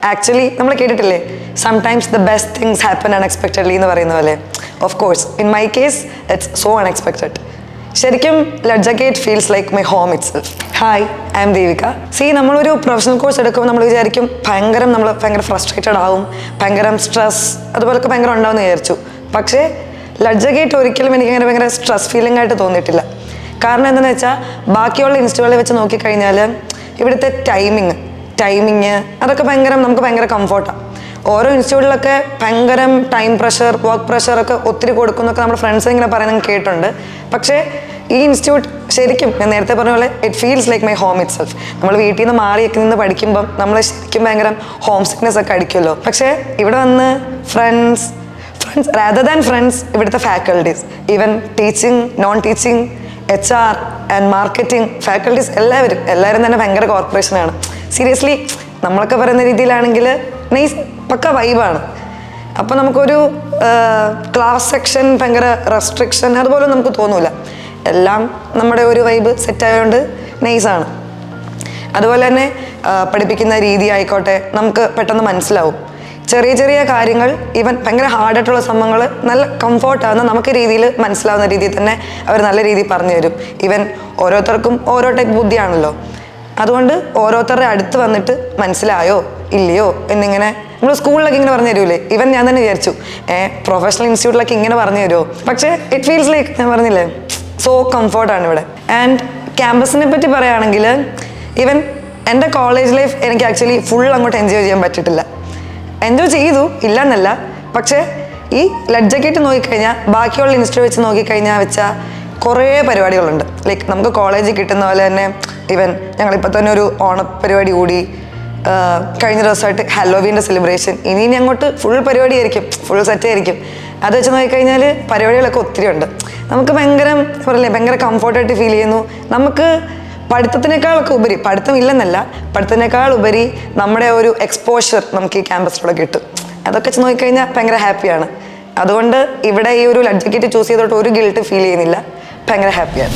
Actually നമ്മൾ കേട്ടിട്ടില്ലേ sometimes the best things happen unexpectedly എന്ന് പറയുന്ന പോലെ. Of course in my case it's so unexpected. ശരിക്കും Ludgate feels like my home itself. Hi, I am Devika. നമ്മളൊരു professional course എടുക്കുമ്പോൾ നമ്മൾ വിചാരിക്കും നമ്മൾ ഭയങ്കര ഫ്രസ്ട്രേറ്റഡ് ആവും, ഭയങ്കര സ്ട്രെസ് അതുപോലൊക്കെ ഭയങ്കര ഉണ്ടാവുമെന്ന് വിചാരിച്ചു. പക്ഷേ ലഡ്ജഗേറ്റ് ഒരിക്കലും എനിക്കങ്ങനെ ഭയങ്കര സ്ട്രെസ് ഫീലിംഗ് ആയിട്ട് തോന്നിയിട്ടില്ല. കാരണം എന്താണെന്ന് വെച്ചാൽ ബാക്കിയുള്ള ഇൻസ്റ്റിറ്റ്യൂട്ടുകളെ വെച്ച് നോക്കിക്കഴിഞ്ഞാൽ ഇവിടുത്തെ ടൈമിങ് അതൊക്കെ നമുക്ക് ഭയങ്കര കംഫർട്ടാണ്. ഓരോ ഇൻസ്റ്റിറ്റ്യൂട്ടിലൊക്കെ ഭയങ്കര ടൈം പ്രഷർ, വർക്ക് പ്രഷറൊക്കെ ഒത്തിരി കൊടുക്കുന്നൊക്കെ നമ്മുടെ ഫ്രണ്ട്സ് ഇങ്ങനെ പറയുന്നത് കേട്ടിട്ടുണ്ട്. പക്ഷേ ഈ ഇൻസ്റ്റിറ്റ്യൂട്ട് ശരിക്കും ഞാൻ നേരത്തെ പറഞ്ഞ പോലെ it feels like my home itself. നമ്മൾ വീട്ടിൽ നിന്ന് മാറിയൊക്കെ നിന്ന് പഠിക്കുമ്പം നമ്മൾ ശരിക്കും ഭയങ്കര ഹോം സിക്നെസ് ഒക്കെ അടിക്കുമല്ലോ. പക്ഷേ ഇവിടെ വന്ന് ഫ്രണ്ട്സ് rather than friends, ഇവിടുത്തെ faculties, even teaching, non teaching, HR and marketing faculties എല്ലാവരും തന്നെ ഭയങ്കര കോർപ്പറേഷനാണ്. സീരിയസ്ലി നമ്മളൊക്കെ പറയുന്ന രീതിയിലാണെങ്കിൽ നൈസ് പക്ക വൈബാണ്. അപ്പോൾ നമുക്കൊരു ക്ലാസ് സെക്ഷൻ ഭയങ്കര റെസ്ട്രിക്ഷൻ അതുപോലെ നമുക്ക് തോന്നൂല. എല്ലാം നമ്മുടെ ഒരു വൈബ് സെറ്റായതുകൊണ്ട് നൈസാണ്. അതുപോലെ തന്നെ പഠിപ്പിക്കുന്ന രീതി ആയിക്കോട്ടെ നമുക്ക് പെട്ടെന്ന് മനസ്സിലാവും. ചെറിയ കാര്യങ്ങൾ ഈവൻ ഭയങ്കര ഹാർഡായിട്ടുള്ള സംഭവങ്ങൾ നല്ല കംഫോർട്ടാകുന്ന നമുക്ക് രീതിയിൽ മനസ്സിലാവുന്ന രീതിയിൽ തന്നെ അവർ നല്ല രീതിയിൽ പറഞ്ഞു തരും. ഈവൻ ഓരോരുത്തർക്കും ഓരോ ടൈപ്പ് ബുദ്ധിയാണല്ലോ. അതുകൊണ്ട് ഓരോരുത്തരുടെ അടുത്ത് വന്നിട്ട് മനസ്സിലായോ ഇല്ലയോ എന്നിങ്ങനെ നമ്മൾ സ്കൂളിലൊക്കെ ഇങ്ങനെ പറഞ്ഞു തരൂലേ. ഈവൻ ഞാൻ തന്നെ വിചാരിച്ചു പ്രൊഫഷണൽ ഇൻസ്റ്റിറ്റ്യൂട്ടിലൊക്കെ ഇങ്ങനെ പറഞ്ഞു തരുമോ. പക്ഷേ ഇറ്റ് ഫീൽസ് ലൈക്ക് ഞാൻ പറഞ്ഞില്ലേ സോ കംഫോർട്ടാണ് ഇവിടെ. ആൻഡ് ക്യാമ്പസിനെ പറ്റി പറയുകയാണെങ്കിൽ ഈവൻ എൻ്റെ കോളേജ് ലൈഫ് എനിക്ക് ആക്ച്വലി ഫുൾ അങ്ങോട്ട് എൻജോയ് ചെയ്യാൻ പറ്റിയിട്ടില്ല. എൻജോയ് ചെയ്തു, ഇല്ല എന്നല്ല. പക്ഷേ ഈ ലഡ്ജഗേറ്റ് നോക്കിക്കഴിഞ്ഞാൽ ബാക്കിയുള്ള ഇൻസ്റ്റിറ്റ്യൂട്ട് വെച്ച് നോക്കിക്കഴിഞ്ഞാൽ കുറേ പരിപാടികളുണ്ട്. ലൈക്ക് നമുക്ക് കോളേജിൽ കിട്ടുന്ന പോലെ തന്നെ ഈവൻ ഞങ്ങളിപ്പോൾ തന്നെ ഒരു ഓണപ്പരിപാടി കൂടി, കഴിഞ്ഞ ദിവസമായിട്ട് ഹലോവീൻ്റെ സെലിബ്രേഷൻ, ഇനി അങ്ങോട്ട് ഫുൾ പരിപാടി ആയിരിക്കും, ഫുൾ സെറ്റ് ആയിരിക്കും. അത് വെച്ച് നോക്കിക്കഴിഞ്ഞാൽ പരിപാടികളൊക്കെ ഒത്തിരി ഉണ്ട്. നമുക്ക് ഭയങ്കര കംഫോർട്ടായിട്ട് ഫീൽ ചെയ്യുന്നു. നമുക്ക് പഠിത്തത്തിനേക്കാളൊക്കെ ഉപരി, പഠിത്തം ഇല്ലെന്നല്ല, പഠിത്തത്തിനേക്കാൾ ഉപരി നമ്മുടെ ഒരു എക്സ്പോഷർ നമുക്ക് ഈ ക്യാമ്പസിലൂടെ കിട്ടും. അതൊക്കെ വെച്ച് നോക്കിക്കഴിഞ്ഞാൽ ഭയങ്കര ഹാപ്പിയാണ്. അതുകൊണ്ട് ഇവിടെ ഈ ഒരു ലഡ്ജഗേറ്റ് ചൂസ് ചെയ്തോട്ട് ഒരു ഗിൽട്ട് ഫീൽ ചെയ്യുന്നില്ല, ഭയങ്കര ഹാപ്പിയാണ്.